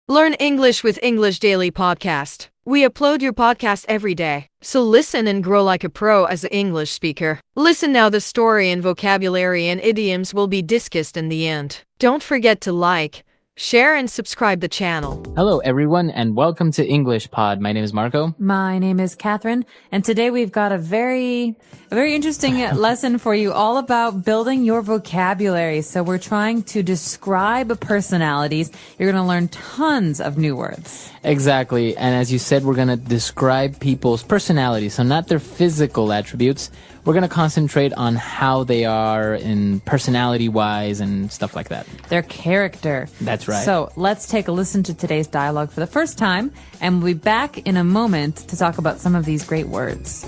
Learn English with English Daily Podcast. We upload your podcast every day, so listen and grow like a pro as an English speaker. Listen now, the story and vocabulary and idioms will be discussed in the end. Don't forget to like, share, and subscribe the channel. Hello, everyone, and welcome to English Pod. My name is Marco. My name is Catherine, and today we've got a very interesting lesson for you all about building your vocabulary. So we're trying to describe personalities. You're going to learn tons of new words. Exactly, and as you said, we're going to describe people's personalities, so not their physical attributes. We're going to concentrate on how they are in personality-wise and stuff like that. Their character. That's right. So let's take a listen to today's dialogue for the first time, and we'll be back in a moment to talk about some of these great words.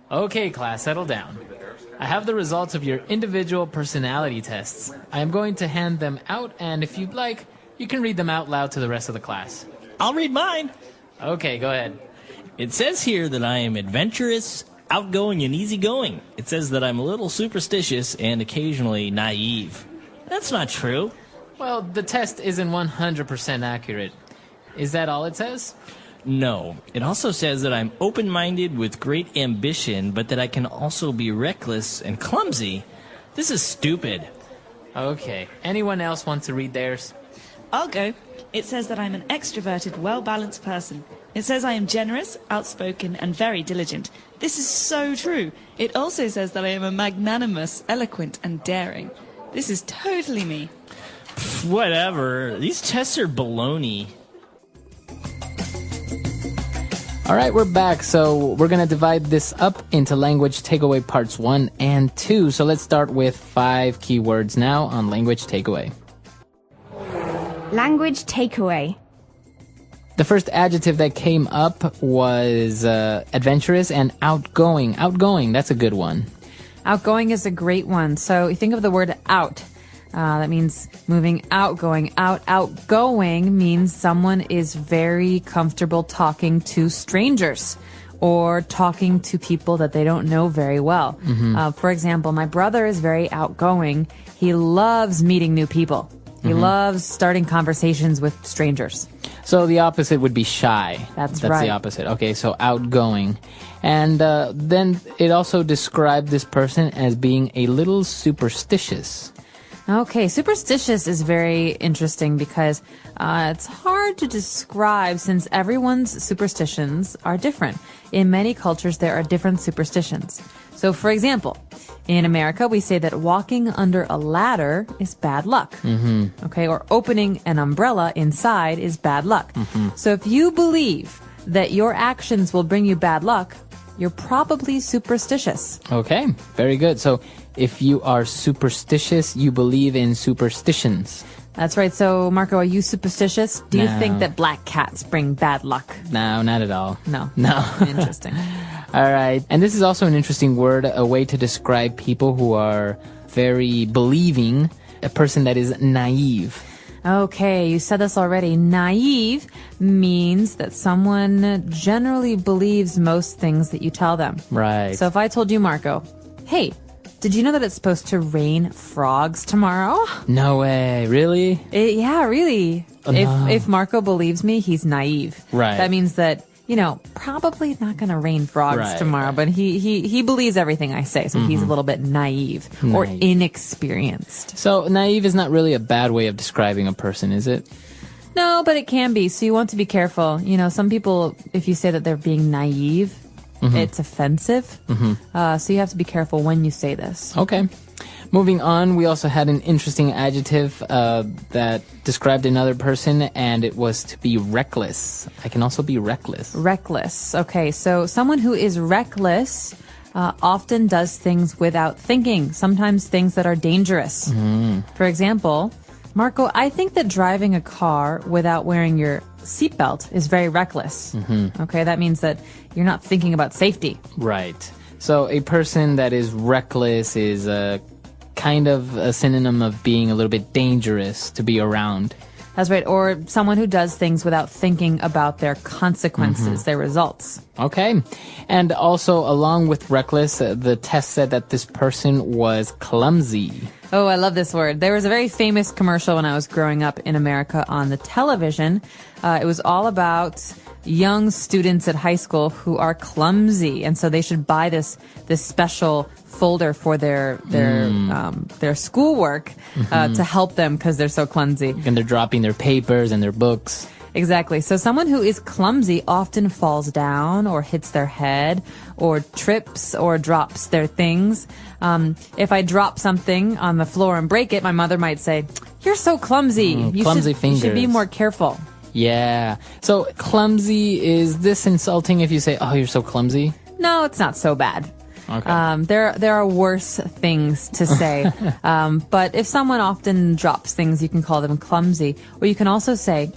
Okay, class, settle down. I have the results of your individual personality tests. I am going to hand them out, and if you'd like, you can read them out loud to the rest of the class. I'll read mine. Okay, go ahead. It says here that I am adventurous, outgoing, and easygoing. It says that I'm a little superstitious and occasionally naive. That's not true. Well, the test isn't 100% accurate. Is that all it says? No. It also says that I'm open-minded with great ambition, but that I can also be reckless and clumsy. This is stupid. Okay. Anyone else want to read theirs? I'll go. It says that I'm an extroverted, well-balanced person. It says I am generous, outspoken, and very diligent. This is so true. It also says that I am a magnanimous, eloquent, and daring. This is totally me. Whatever. These tests are baloney. All right, we're back. So we're going to divide this up into language takeaway parts 1 and 2. So let's start with 5 keywords now on language takeaway. Language takeaway. The first adjective that came up was adventurous and outgoing. Outgoing, that's a good one. Outgoing is a great one. So you think of the word out. That means moving out, going out. Outgoing means someone is very comfortable talking to strangers or talking to people that they don't know very well. For example, my brother is very outgoing. He loves meeting new people. He loves starting conversations with strangers. So the opposite would be shy. That's right. right. The opposite. Okay, so outgoing. And then it also described this person as being a little superstitious. Okay, superstitious is very interesting because it's hard to describe since everyone's superstitions are different. In many cultures, there are different superstitions. So, for example, in America, we say that walking under a ladder is bad luck. Okay, or opening an umbrella inside is bad luck. So if you believe that your actions will bring you bad luck, you're probably superstitious. Okay, very good. So if you are superstitious, you believe in superstitions. That's right. So, Marco, are you superstitious? Do you No. think that black cats bring bad luck? No, not at all. No. No. Interesting. All right. And this is also an interesting word, a way to describe people who are very believing, a person that is naive. Okay, you said this already. Naive means that someone generally believes most things that you tell them. Right. So if I told you, Marco, hey, did you know that it's supposed to rain frogs tomorrow? No way. Really? Yeah, really. If Marco believes me, he's naive. Right. That means that, probably not going to rain frogs Right, tomorrow, but he believes everything I say, so he's a little bit naive or Naive. inexperienced. So naive is not really a bad way of describing a person, is it? No, but it can be. So you want to be careful. Some people, if you say that they're being naive, it's offensive. So you have to be careful when you say this. Okay. Moving on, we also had an interesting adjective that described another person, and it was to be reckless. I can also be reckless. Reckless. Okay, so someone who is reckless often does things without thinking, sometimes things that are dangerous. For example, Marco, I think that driving a car without wearing your seatbelt is very reckless. Okay, that means that you're not thinking about safety. Right. So a person that is reckless is a kind of a synonym of being a little bit dangerous to be around. That's right. Or someone who does things without thinking about their consequences, their results. Okay. And also, along with reckless, the test said that this person was clumsy. Oh, I love this word. There was a very famous commercial when I was growing up in America on the television. It was all about young students at high school who are clumsy, and so they should buy this special folder for their schoolwork to help them because they're so clumsy. And they're dropping their papers and their books. Exactly. So someone who is clumsy often falls down or hits their head or trips or drops their things. If I drop something on the floor and break it, my mother might say, "You're so clumsy. Clumsy You should fingers. be more careful." Yeah. So clumsy, is this insulting if you say, "Oh, you're so clumsy"? No, it's not so bad. Okay. There are worse things to say. But if someone often drops things, you can call them clumsy. Or you can also say,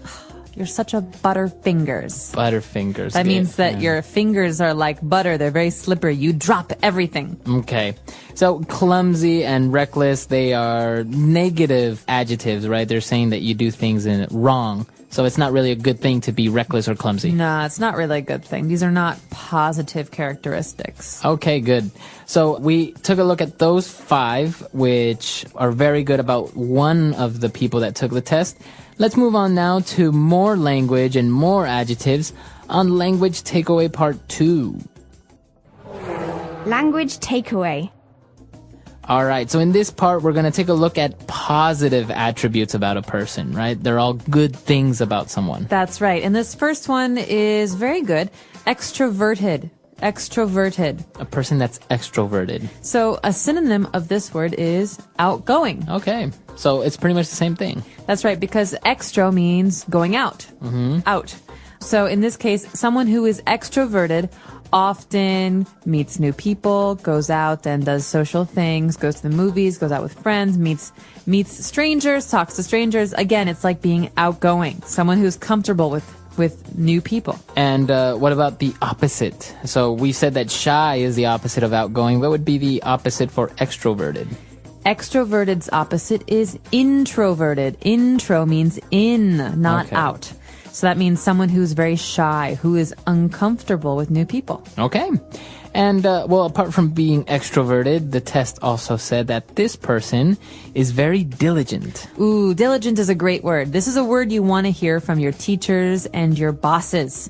"You're such a butterfingers." Butterfingers. That means that Yeah. your fingers are like butter. They're very slippery. You drop everything. Okay. So clumsy and reckless, they are negative adjectives, right? They're saying that you do things wrong. So it's not really a good thing to be reckless or clumsy. No, it's not really a good thing. These are not positive characteristics. Okay, good. So we took a look at those 5, which are very good about one of the people that took the test. Let's move on now to more language and more adjectives on Language Takeaway Part 2. Language takeaway. All right, so in this part, we're going to take a look at positive attributes about a person, right? They're all good things about someone. That's right. And this first one is very good. Extroverted. Extroverted. A person that's extroverted. So a synonym of this word is outgoing. Okay, so it's pretty much the same thing. That's right, because extro means going out. Out. So in this case, someone who is extroverted often meets new people, goes out and does social things, goes to the movies, goes out with friends, meets strangers, talks to strangers. Again, it's like being outgoing. Someone who's comfortable with new people. And what about the opposite? So we said that shy is the opposite of outgoing. What would be the opposite for extroverted? Extroverted's opposite is introverted. Intro means in, not Okay. out. So that means someone who's very shy, who is uncomfortable with new people. Okay. And, well, apart from being extroverted, the test also said that this person is very diligent. Ooh, diligent is a great word. This is a word you want to hear from your teachers and your bosses.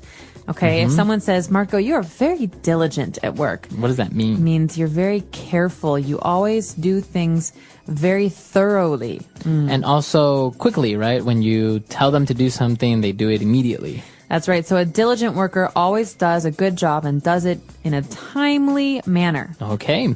Okay, if someone says, "Marco, you are very diligent at work," What does that it mean? means you're very careful. You always do things very thoroughly. And also quickly, right? When you tell them to do something, they do it immediately. That's right. So a diligent worker always does a good job and does it in a timely manner. Okay.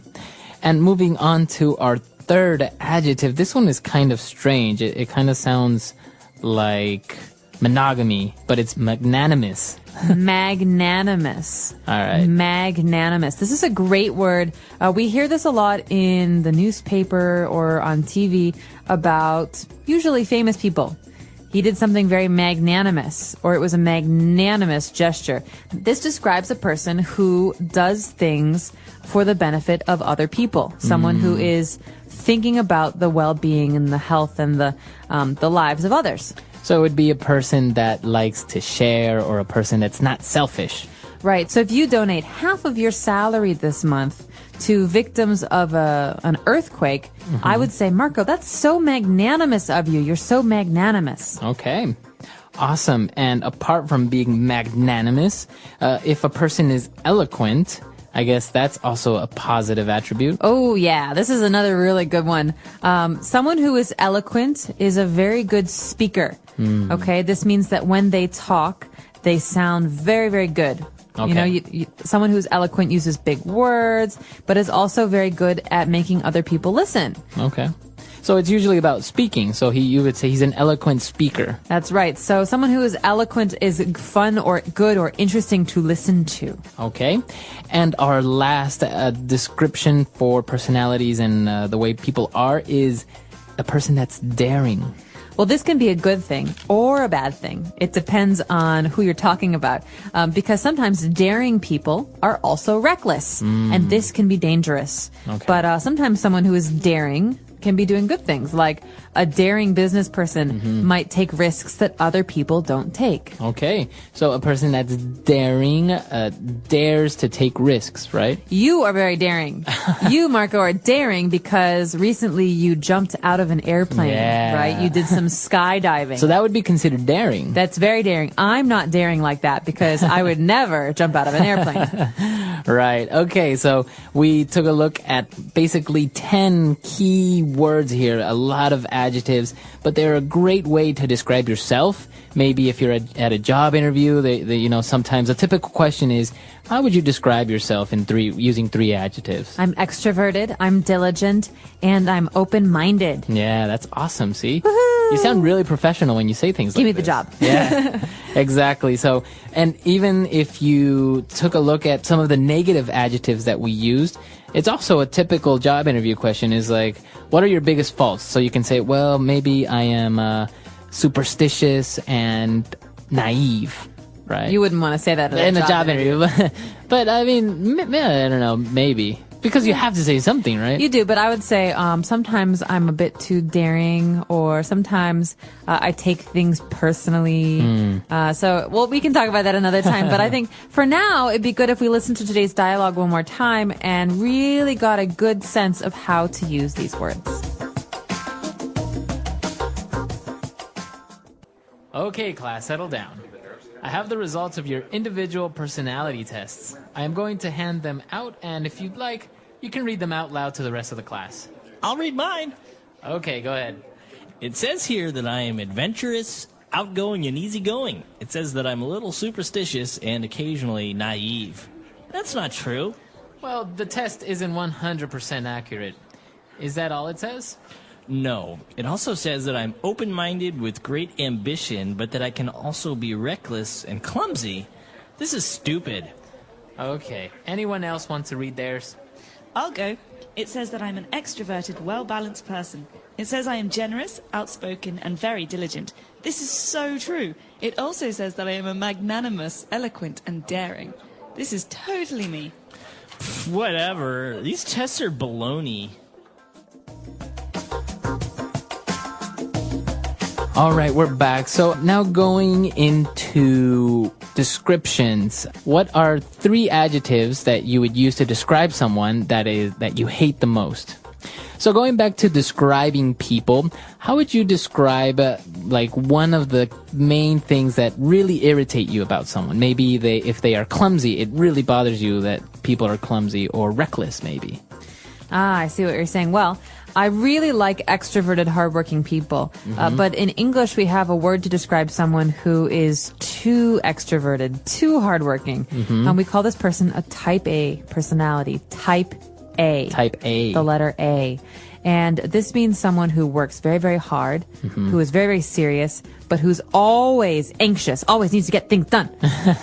And moving on to our third adjective. This one is kind of strange. It kind of sounds like monogamy, but it's magnanimous. Magnanimous. All right. Magnanimous. This is a great word. We hear this a lot in the newspaper or on TV about usually famous people. He did something very magnanimous, or it was a magnanimous gesture. This describes a person who does things for the benefit of other people. Someone who is thinking about the well-being and the health and the lives of others. So it would be a person that likes to share, or a person that's not selfish. Right. So if you donate half of your salary this month to victims of an earthquake, I would say, Marco, that's so magnanimous of you. You're so magnanimous. Okay. Awesome. And apart from being magnanimous, if a person is eloquent, I guess that's also a positive attribute. Oh, yeah. This is another really good one. Someone who is eloquent is a very good speaker. Okay. This means that when they talk, they sound very, very good. Okay. You know, someone who's eloquent uses big words, but is also very good at making other people listen. Okay. So it's usually about speaking. So you would say he's an eloquent speaker. That's right. So someone who is eloquent is fun or good or interesting to listen to. Okay. And our last description for personalities and the way people are is a person that's daring. Well, this can be a good thing or a bad thing. It depends on who you're talking about. Because sometimes daring people are also reckless. And this can be dangerous. Okay. But sometimes someone who is daring can be doing good things, like a daring business person might take risks that other people don't take. Okay, so a person that's daring dares to take risks, right? You are very daring. You, Marco, are daring because recently you jumped out of an airplane, Yeah. right? You did some skydiving. So that would be considered daring. That's very daring. I'm not daring like that because I would never jump out of an airplane. Right. Okay, so we took a look at basically 10 key words here, a lot of adjectives, but they're a great way to describe yourself. Maybe if you're at a job interview, sometimes a typical question is, how would you describe yourself using 3 adjectives? I'm extroverted, I'm diligent, and I'm open-minded. Yeah, that's awesome. See? You sound really professional when you say things Give like me this. the job. Yeah, exactly. So, and even if you took a look at some of the negative adjectives that we used, it's also a typical job interview question is like, what are your biggest faults? So you can say, well, maybe I am superstitious and naive, right? You wouldn't want to say that in a job interview. But I mean, I don't know, maybe. Because you have to say something, right? You do, but I would say sometimes I'm a bit too daring, or sometimes I take things personally. We can talk about that another time. But I think for now, it'd be good if we listen to today's dialogue one more time and really got a good sense of how to use these words. Okay, class, settle down. I have the results of your individual personality tests. I am going to hand them out, and if you'd like, you can read them out loud to the rest of the class. I'll read mine. Okay, go ahead. It says here that I am adventurous, outgoing, and easygoing. It says that I'm a little superstitious and occasionally naive. That's not true. Well, the test isn't 100% accurate. Is that all it says? No. It also says that I'm open-minded with great ambition, but that I can also be reckless and clumsy. This is stupid. Okay. Anyone else want to read theirs? I'll go. It says that I'm an extroverted, well-balanced person. It says I am generous, outspoken, and very diligent. This is so true. It also says that I am a magnanimous, eloquent, and daring. This is totally me. Whatever. These tests are baloney. All right, we're back. So now going into descriptions. What are 3 adjectives that you would use to describe someone that you hate the most? So going back to describing people, how would you describe one of the main things that really irritate you about someone? Maybe if they are clumsy, it really bothers you that people are clumsy, or reckless maybe. I see what you're saying. Well, I really like extroverted, hardworking people. But in English, we have a word to describe someone who is too extroverted, too hardworking. And we call this person a type A personality. Type A. Type A. The letter A. And this means someone who works very, very hard, who is very, very serious, but who's always anxious, always needs to get things done,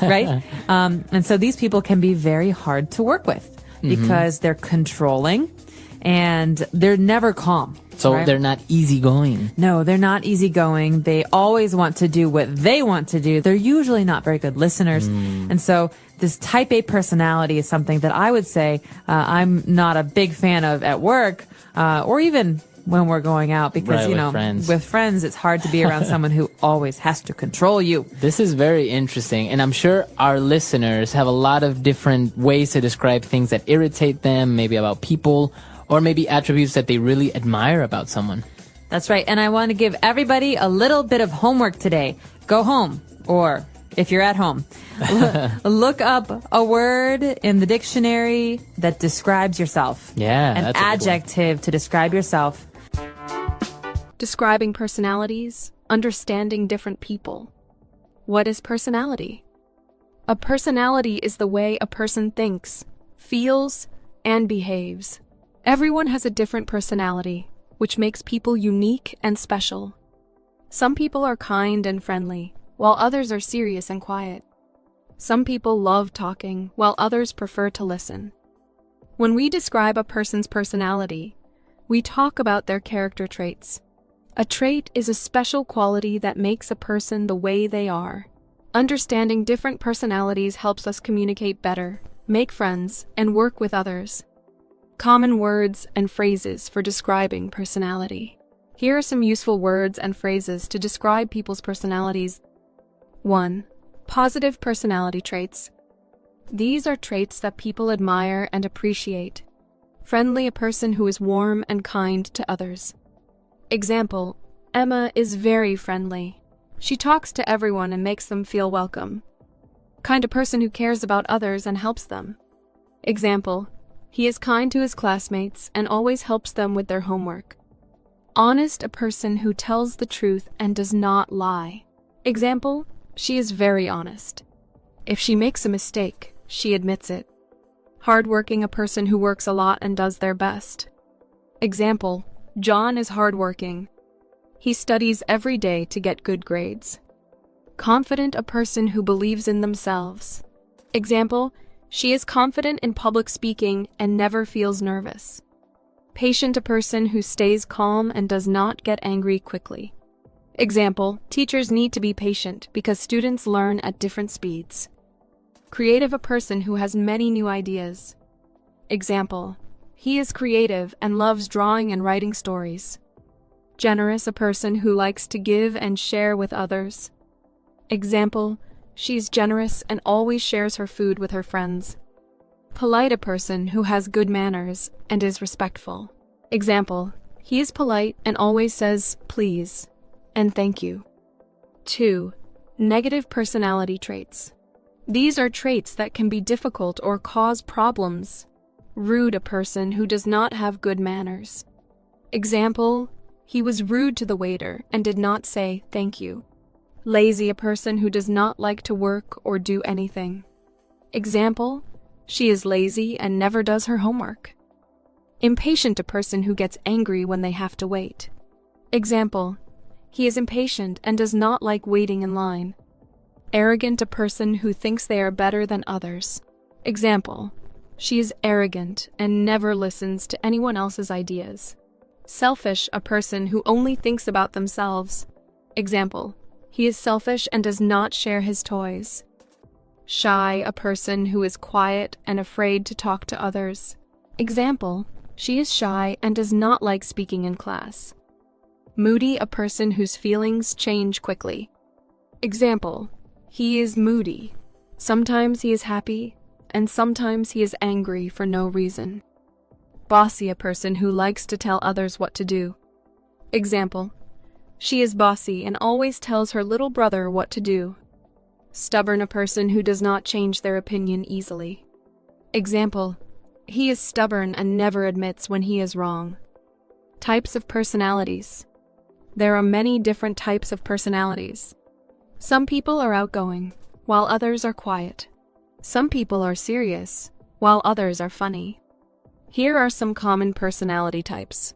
right? And so these people can be very hard to work with because they're controlling and they're never calm. So right? they're not easygoing. No, they're not easygoing. They always want to do what they want to do. They're usually not very good listeners. And so this type A personality is something that I would say I'm not a big fan of at work or even when we're going out because, friends. with friends, it's hard to be around someone who always has to control you. This is very interesting, and I'm sure our listeners have a lot of different ways to describe things that irritate them, maybe about people, or maybe attributes that they really admire about someone. That's right. And I want to give everybody a little bit of homework today. Go home, or if you're at home, look up a word in the dictionary that describes yourself. Yeah, An that's a good one. adjective to describe yourself. Describing personalities, understanding different people. What is personality? A personality is the way a person thinks, feels, and behaves. Everyone has a different personality, which makes people unique and special. Some people are kind and friendly, while others are serious and quiet. Some people love talking, while others prefer to listen. When we describe a person's personality, we talk about their character traits. A trait is a special quality that makes a person the way they are. Understanding different personalities helps us communicate better, make friends, and work with others. Common words and phrases for describing personality. Here are some useful words and phrases to describe people's personalities. 1. Positive personality traits. These are traits that people admire and appreciate. Friendly, a person who is warm and kind to others. Example, Emma is very friendly. She talks to everyone and makes them feel welcome. Kind, a person who cares about others and helps them. Example, he is kind to his classmates and always helps them with their homework. Honest, a person who tells the truth and does not lie. Example, she is very honest. If she makes a mistake, she admits it. Hardworking, a person who works a lot and does their best. Example, John is hardworking. He studies every day to get good grades. Confident, a person who believes in themselves. Example, she is confident in public speaking and never feels nervous. Patient, a person who stays calm and does not get angry quickly. Example, teachers need to be patient because students learn at different speeds. Creative, a person who has many new ideas. Example, he is creative and loves drawing and writing stories. Generous, a person who likes to give and share with others. Example, she is generous and always shares her food with her friends. Polite, a person who has good manners and is respectful. Example, he is polite and always says please and thank you. 2. Negative personality traits. These are traits that can be difficult or cause problems. Rude, a person who does not have good manners. Example, he was rude to the waiter and did not say thank you. Lazy, a person who does not like to work or do anything. Example, she is lazy and never does her homework. Impatient, a person who gets angry when they have to wait. Example, he is impatient and does not like waiting in line. Arrogant, a person who thinks they are better than others. Example, she is arrogant and never listens to anyone else's ideas. Selfish, a person who only thinks about themselves. Example, he is selfish and does not share his toys. Shy, a person who is quiet and afraid to talk to others. Example, she is shy and does not like speaking in class. Moody, a person whose feelings change quickly. Example, he is moody. Sometimes he is happy, and sometimes he is angry for no reason. Bossy, a person who likes to tell others what to do. Example, she is bossy and always tells her little brother what to do. Stubborn, a person who does not change their opinion easily. Example, he is stubborn and never admits when he is wrong. Types of personalities. There are many different types of personalities. Some people are outgoing, while others are quiet. Some people are serious, while others are funny. Here are some common personality types.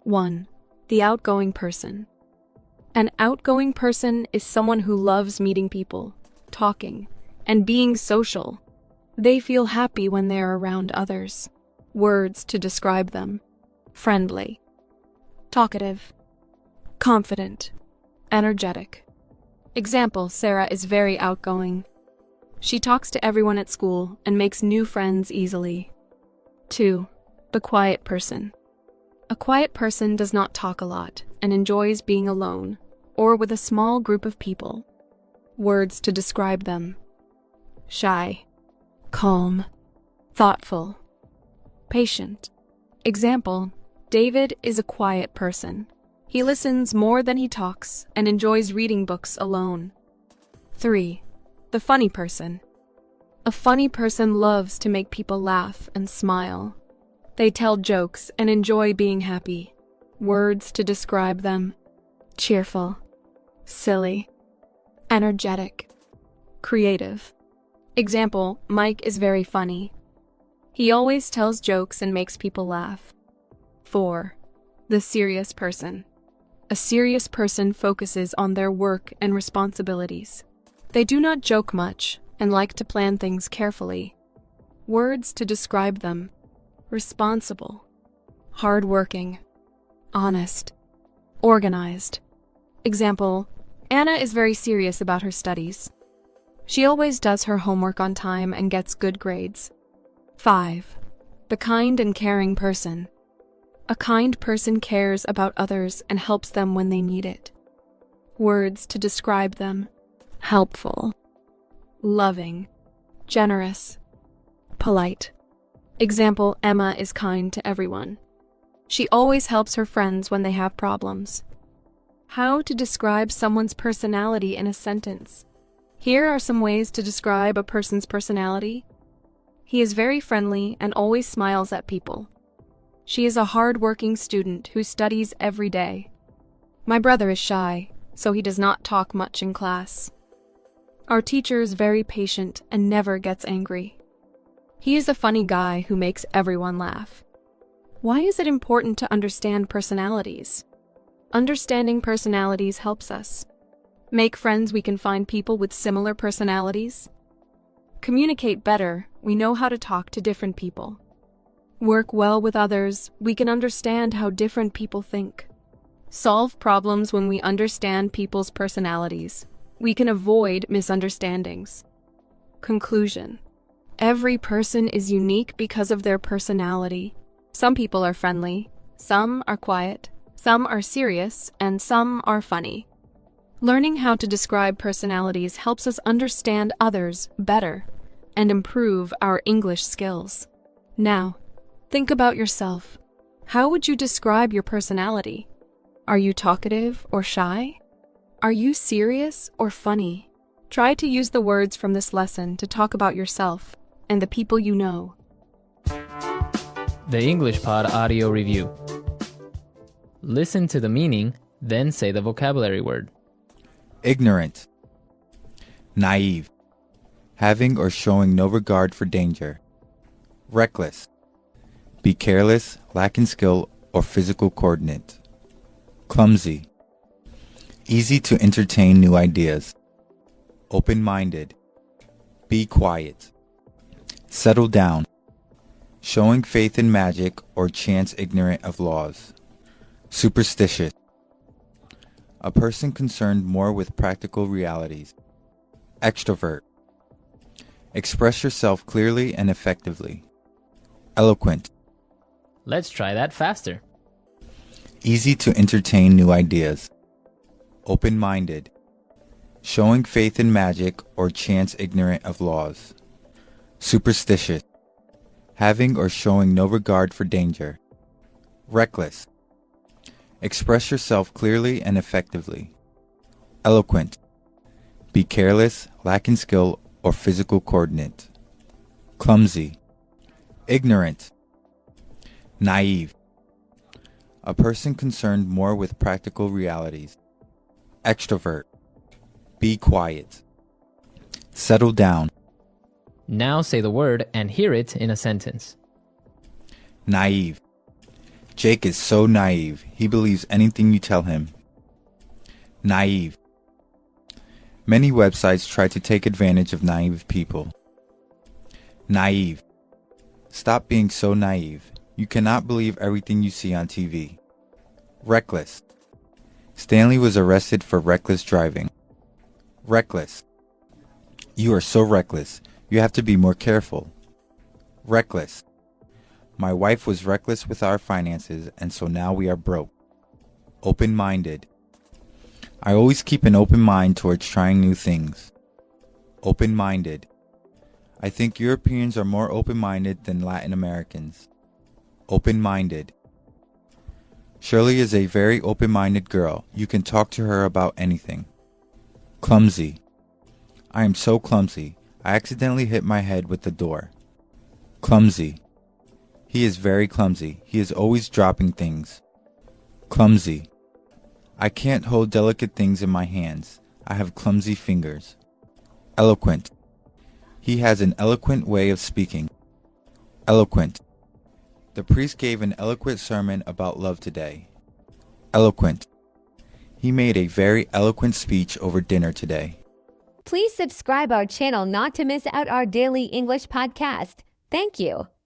1. The outgoing person. An outgoing person is someone who loves meeting people, talking, and being social. They feel happy when they are around others. Words to describe them. Friendly. Talkative. Confident. Energetic. Example, Sarah is very outgoing. She talks to everyone at school and makes new friends easily. 2. The quiet person. A quiet person does not talk a lot and enjoys being alone or with a small group of people. Words to describe them. Shy. Calm. Thoughtful. Patient. Example, David is a quiet person. He listens more than he talks and enjoys reading books alone. 3. The funny person. A funny person loves to make people laugh and smile. They tell jokes and enjoy being happy. Words to describe them. Cheerful. Silly. Energetic. Creative. Example, Mike is very funny. He always tells jokes and makes people laugh. 4. The serious person. A serious person focuses on their work and responsibilities. They do not joke much and like to plan things carefully. Words to describe them. Responsible. Hardworking. Honest. Organized. Example, Anna is very serious about her studies. She always does her homework on time and gets good grades. 5. The kind and caring person. A kind person cares about others and helps them when they need it. Words to describe them: helpful, loving, generous, polite. Example, Emma is kind to everyone. She always helps her friends when they have problems. How to describe someone's personality in a sentence. Here are some ways to describe a person's personality. He is very friendly and always smiles at people. She is a hard-working student who studies every day. My brother is shy, so he does not talk much in class. Our teacher is very patient and never gets angry. He is a funny guy who makes everyone laugh. Why is it important to understand personalities? Understanding personalities helps us make friends. We can find people with similar personalities. Communicate better. We know how to talk to different people. Work well with others. We can understand how different people think. Solve problems. When we understand people's personalities, we can avoid misunderstandings. Conclusion. Every person is unique because of their personality. Some people are friendly, some are quiet, some are serious, and some are funny. Learning how to describe personalities helps us understand others better and improve our English skills. Now, think about yourself. How would you describe your personality? Are you talkative or shy? Are you serious or funny? Try to use the words from this lesson to talk about yourself and the people you know. The English Pod Audio Review. Listen to the meaning, then say the vocabulary word. Ignorant. Naive. Having or showing no regard for danger. Reckless. Be careless, lacking skill or physical coordinate. Clumsy. Easy to entertain new ideas. Open-minded. Be quiet. Settle down. Showing faith in magic or chance ignorant of laws. Superstitious. A person concerned more with practical realities. Extrovert. Express yourself clearly and effectively. Eloquent. Let's try that faster. Easy to entertain new ideas. Open-minded. Showing faith in magic or chance ignorant of laws. Superstitious. Having or showing no regard for danger. Reckless. Express yourself clearly and effectively. Eloquent. Be careless, lacking skill or physical coordinate. Clumsy. Ignorant. Naive. A person concerned more with practical realities. Extrovert. Be quiet. Settle down. Now say the word and hear it in a sentence. Naive. Jake is so naive. He believes anything you tell him. Naive. Many websites try to take advantage of naive people. Naive. Stop being so naive. You cannot believe everything you see on TV. Reckless. Stanley was arrested for reckless driving. Reckless. You are so reckless. You have to be more careful. Reckless. My wife was reckless with our finances, and so now we are broke. Open-minded. I always keep an open mind towards trying new things. Open-minded. I think Europeans are more open-minded than Latin Americans. Open-minded. Shirley is a very open-minded girl. You can talk to her about anything. Clumsy. I am so clumsy. I accidentally hit my head with the door. Clumsy. He is very clumsy. He is always dropping things. Clumsy. I can't hold delicate things in my hands. I have clumsy fingers. Eloquent. He has an eloquent way of speaking. Eloquent. The priest gave an eloquent sermon about love today. Eloquent. He made a very eloquent speech over dinner today. Please subscribe our channel not to miss out our daily English podcast. Thank you.